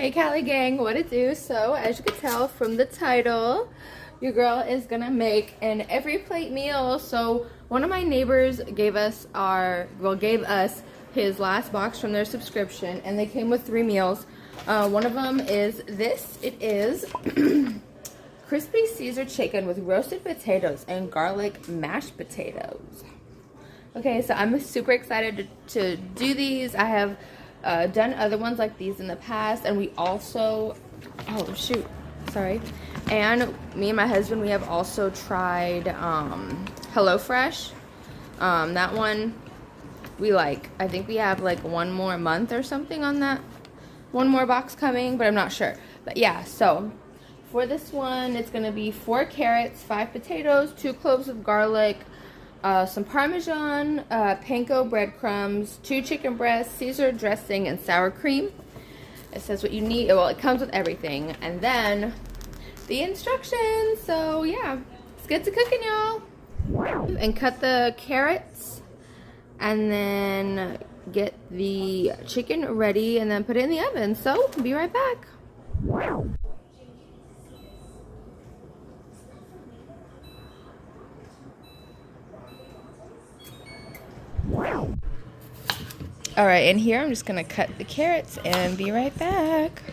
Hey Cali gang, what it do? So as you can tell from the title, your girl is gonna make an every plate meal. So one of my neighbors gave us his last box from their subscription, and they came with 3 meals. One of them is this. It is crispy Caesar chicken with roasted potatoes and garlic mashed potatoes. Okay, so I'm super excited to do these. I have done other ones like these in the past, and we also, oh shoot, sorry. And me and my husband, we have also tried HelloFresh. That one we like. I think we have like 1 more month or something on that. 1 more box coming, but I'm not sure. But yeah, so for this one, it's gonna be 4 carrots, 5 potatoes, 2 cloves of garlic, some Parmesan, panko breadcrumbs, 2 chicken breasts, Caesar dressing, and sour cream. It says what you need. Well, it comes with everything. And then the instructions. So yeah, let's get to cooking, y'all. And cut the carrots, and then get the chicken ready, and then put it in the oven. So be right back. Alright, and here I'm just gonna cut the carrots and be right back.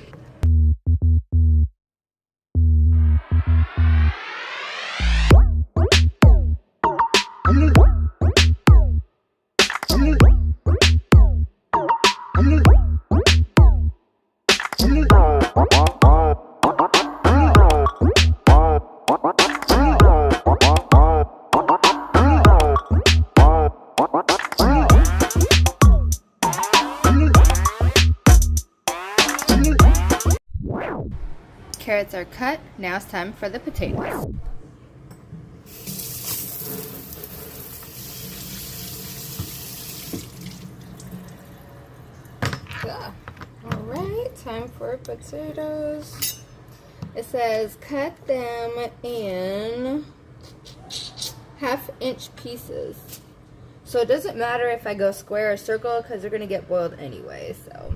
Carrots are cut. Now it's time for the potatoes. Alright, time for potatoes. It says cut them in 1/2-inch pieces. So it doesn't matter if I go square or circle because they're going to get boiled anyway. So.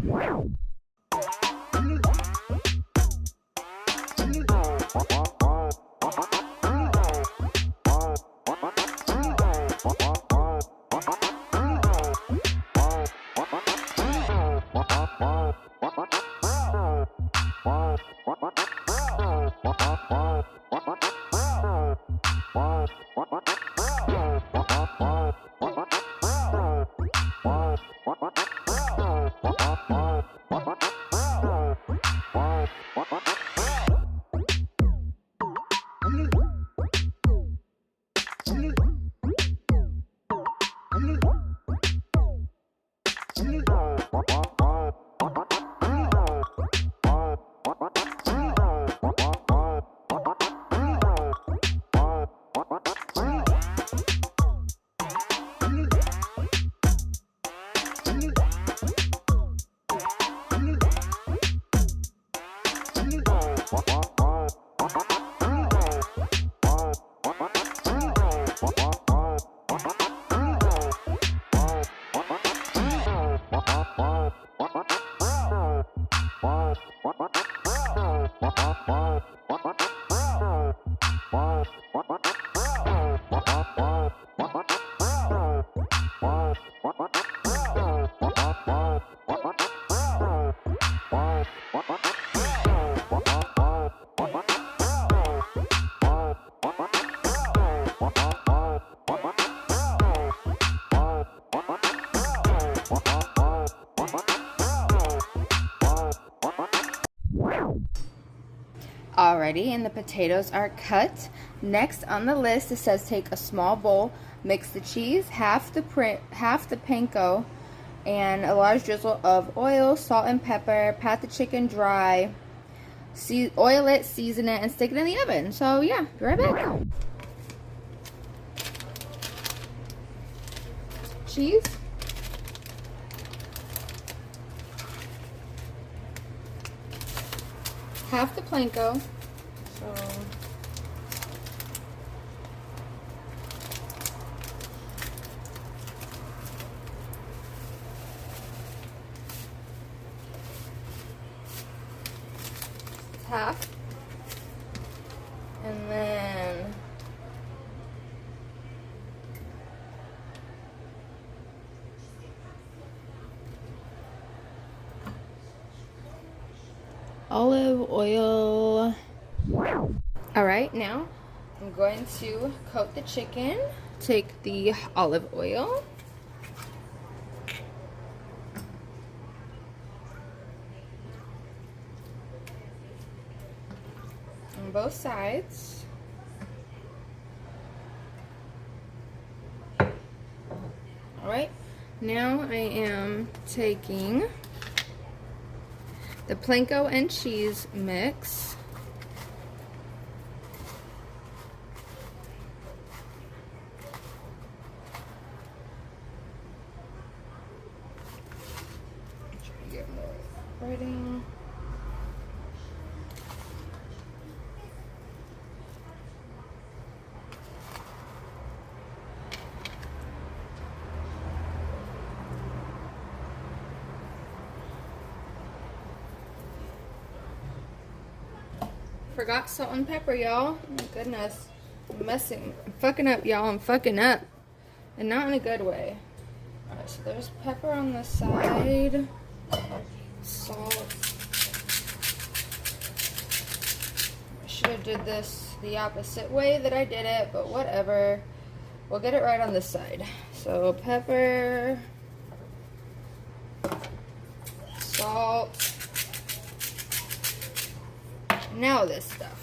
Alrighty, and the potatoes are cut. Next on the list, it says take a small bowl, mix the cheese, half the panko, and a large drizzle of oil, salt, and pepper. Pat the chicken dry, oil it, season it, and stick it in the oven. So yeah, be right back. Cheese. Half the panko. So half. And then olive oil. All right, now I'm going to coat the chicken. Take the olive oil. On both sides. All right, now I am taking the panko and cheese mix. Try to get more writing. Forgot salt and pepper, y'all. Oh my goodness. I'm fucking up, y'all. I'm fucking up. And not in a good way. Alright, so there's pepper on the side. Salt. I should have did this the opposite way that I did it, but whatever. We'll get it right on this side. So pepper. Salt. Now this stuff.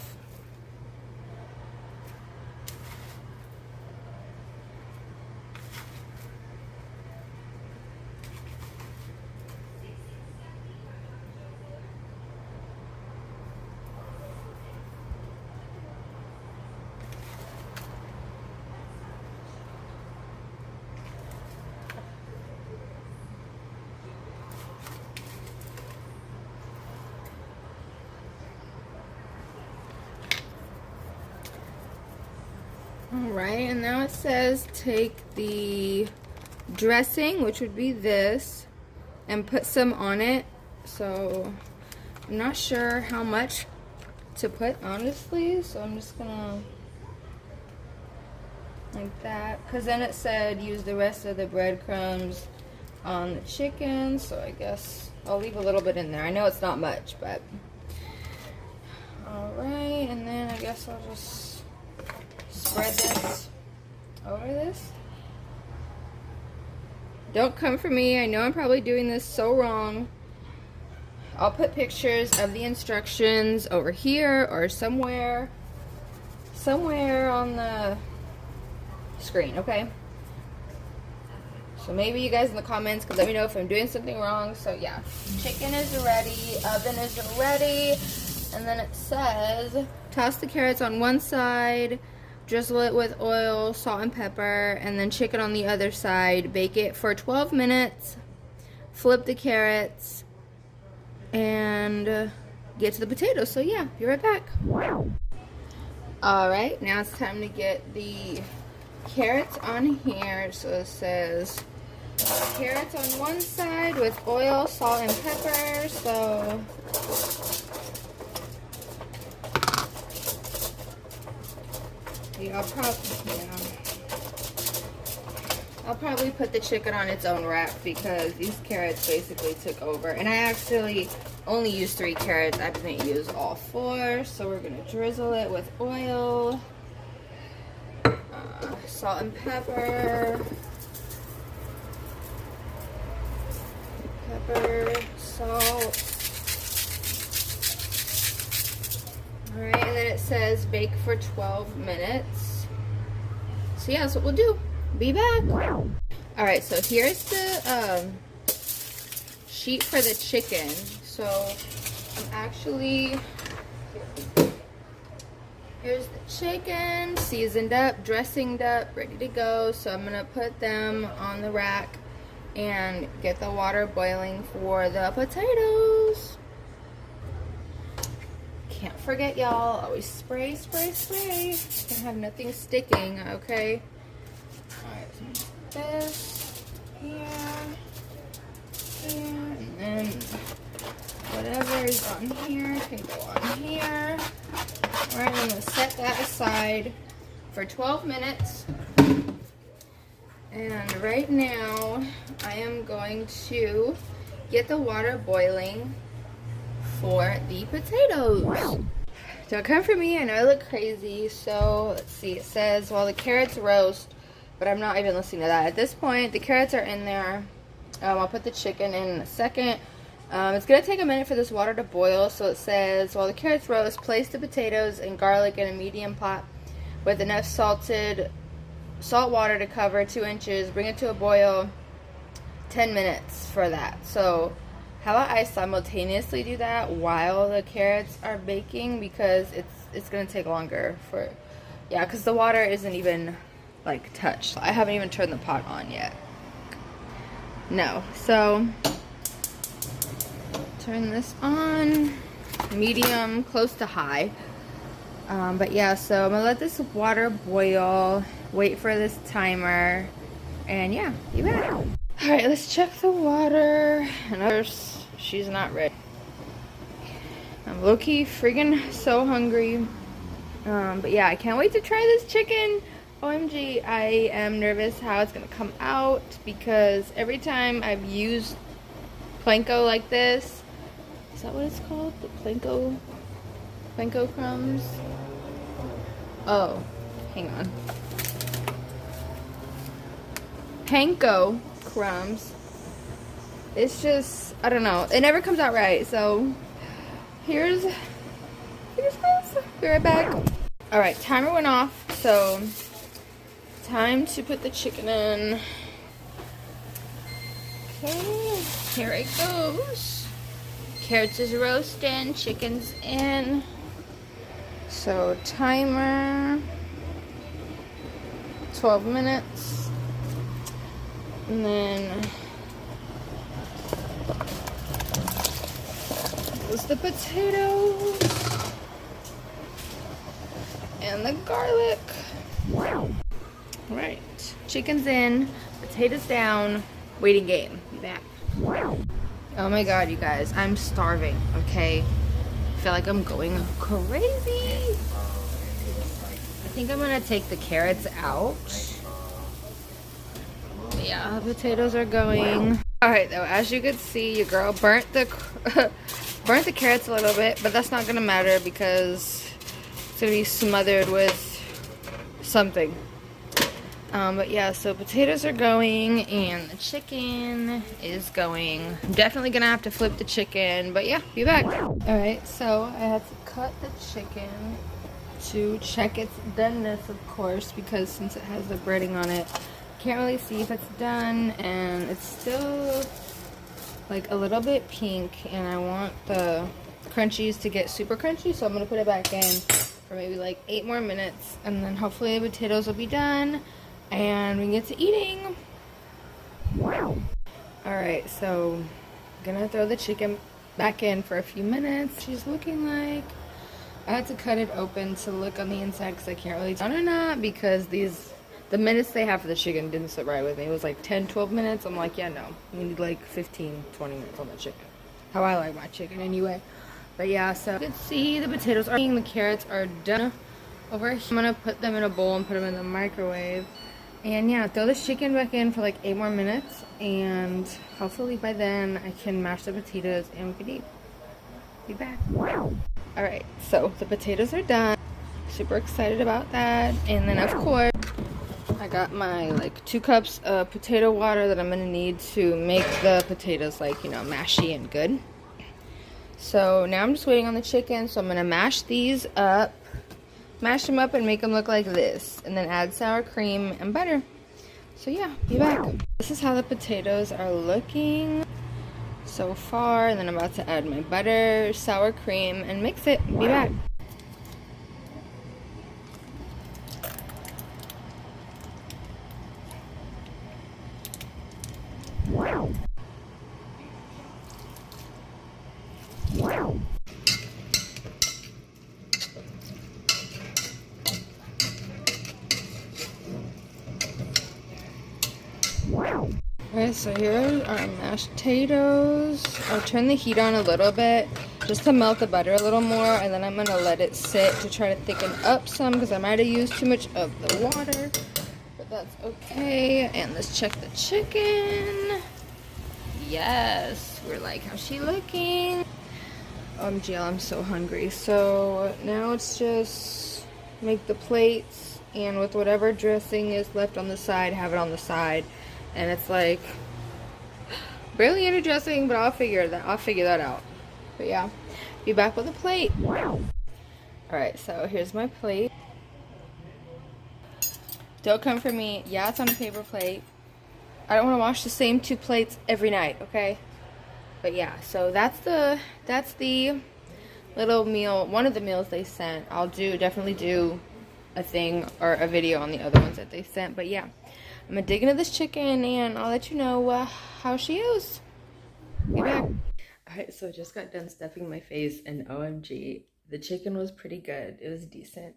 Alright, and now it says take the dressing, which would be this, and put some on it. So I'm not sure how much to put, honestly, so I'm just gonna like that, because then it said use the rest of the breadcrumbs on the chicken, so I guess I'll leave a little bit in there. I know it's not much, but alright, and then I guess I'll just spread this over this. Don't come for me. I know I'm probably doing this so wrong. I'll put pictures of the instructions over here or somewhere on the screen, okay? So maybe you guys in the comments can let me know if I'm doing something wrong. So yeah, chicken is ready, oven is ready, and then it says toss the carrots on one side, drizzle it with oil, salt, and pepper, and then chicken on the other side. Bake it for 12 minutes. Flip the carrots, and get to the potatoes. So yeah, be right back. Alright, now it's time to get the carrots on here. So it says carrots on one side with oil, salt, and pepper. So yeah, I'll probably put the chicken on its own wrap because these carrots basically took over. And I actually only used 3 carrots. I didn't use all 4. So we're going to drizzle it with oil, salt and pepper, salt. Alright, and then it says bake for 12 minutes. So yeah, that's what we'll do. Be back. Alright, so here's the sheet for the chicken. So I'm actually, here's the chicken, seasoned up, dressinged up, ready to go. So I'm gonna put them on the rack and get the water boiling for the potatoes. Can't forget, y'all, always spray, spray, spray. Can't have nothing sticking, okay? Alright, this here, and then whatever is on here can go on here. Alright, I'm going to set that aside for 12 minutes. And right now, I am going to get the water boiling for the potatoes. Don't come for me, I know I look crazy. So, let's see, it says, while the carrots roast, but I'm not even listening to that. At this point, the carrots are in there. I'll put the chicken in a second. It's going to take a minute for this water to boil. So it says, while the carrots roast, place the potatoes and garlic in a medium pot with enough salt water to cover 2 inches. Bring it to a boil. 10 minutes for that. So how about I simultaneously do that while the carrots are baking, because it's going to take longer for, yeah, because the water isn't even like touched. I haven't even turned the pot on yet. No. So turn this on, medium, close to high. But yeah, so I'm gonna let this water boil, wait for this timer, and yeah, be back. All right, let's check the water. And she's not ready. I'm low-key friggin' so hungry. But yeah, I can't wait to try this chicken. OMG, I am nervous how it's gonna come out, because every time I've used Planko like this, is that what it's called? The Planko crumbs? Oh, hang on. Panko crumbs. It's just, I don't know. It never comes out right, so here's this. Be right back. Alright, timer went off, so time to put the chicken in. Okay, here it goes. Carrots is roasting, chicken's in. So timer, 12 minutes. And then goes the potatoes and the garlic. Right, chicken's in, potatoes down, waiting game. Be back. Oh my god, you guys, I'm starving, okay? I feel like I'm going crazy. I think I'm gonna take the carrots out. But yeah, the potatoes are going. Alright though, as you can see, your girl burnt the carrots a little bit, but that's not gonna matter because it's gonna be smothered with something. But yeah, so potatoes are going and the chicken is going. I'm definitely gonna have to flip the chicken, but yeah, be back. Alright, so I had to cut the chicken to check its doneness, of course, because since it has the breading on it, can't really see if it's done, and it's still like a little bit pink, and I want the crunchies to get super crunchy, so I'm gonna put it back in for maybe like 8 more minutes, and then hopefully the potatoes will be done and we can get to eating. Alright, so I'm gonna throw the chicken back in for a few minutes. She's looking like, I had to cut it open to look on the inside because I can't really tell or not, because the minutes they have for the chicken didn't sit right with me. It was like 10-12 minutes. I'm like, yeah, no, we need like 15-20 minutes on the chicken. How I like my chicken anyway. But yeah, so you can see the potatoes are being, the carrots are done over here. I'm gonna put them in a bowl and put them in the microwave. And yeah, throw this chicken back in for like 8 more minutes, and hopefully by then I can mash the potatoes and we can eat. Be back. Alright, so the potatoes are done. Super excited about that. And then of course, I got my like 2 cups of potato water that I'm gonna need to make the potatoes like, you know, mashy and good. So now I'm just waiting on the chicken, so I'm gonna mash these up. Mash them up and make them look like this, and then add sour cream and butter. So yeah, be back. This is how the potatoes are looking so far, and then I'm about to add my butter, sour cream, and mix it. Be back. Okay, so here are mashed potatoes. I'll turn the heat on a little bit just to melt the butter a little more, and then I'm gonna let it sit to try to thicken up some because I might have used too much of the water, but that's okay. And let's check the chicken. Yes, we're like, how's she looking? OMG, I'm so hungry. So now it's just make the plates, and with whatever dressing is left on the side, have it on the side. And it's like barely any dressing, but I'll figure that out. But yeah, be back with a plate. All right, so here's my plate. Don't come for me. Yeah, it's on a paper plate. I don't want to wash the same 2 plates every night, okay? But yeah, so that's the little meal, one of the meals they sent. I'll definitely do a thing or a video on the other ones that they sent. But yeah, I'm gonna dig into this chicken and I'll let you know how she is. Be back. Alright, so I just got done stuffing my face, and OMG, the chicken was pretty good. It was decent.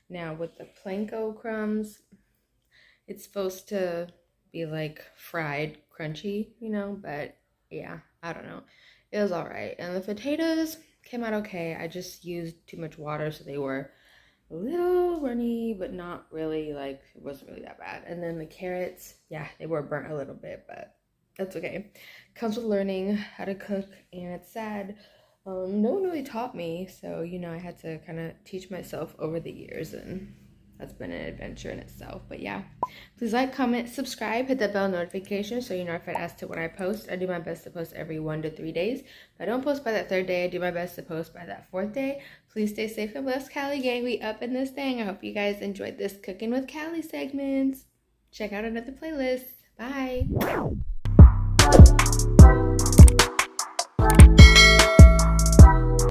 Now with the panko crumbs, it's supposed to be like fried, crunchy, you know, but yeah, I don't know. It was alright. And the potatoes came out okay. I just used too much water, so they were a little runny, but not really, like, it wasn't really that bad. And then the carrots, yeah, they were burnt a little bit, but that's okay. Comes with learning how to cook, and it's sad. No one really taught me, so, you know, I had to kind of teach myself over the years, and that's been an adventure in itself. But yeah, please like, comment, subscribe, hit that bell notification so you're notified as to when I post. I do my best to post every 1 to 3 days. If I don't post by that 3rd day, I do my best to post by that 4th day. Please stay safe and blessed, Callie gang. We up in this thing. I hope you guys enjoyed this Cooking with Callie segments. Check out another playlist. Bye.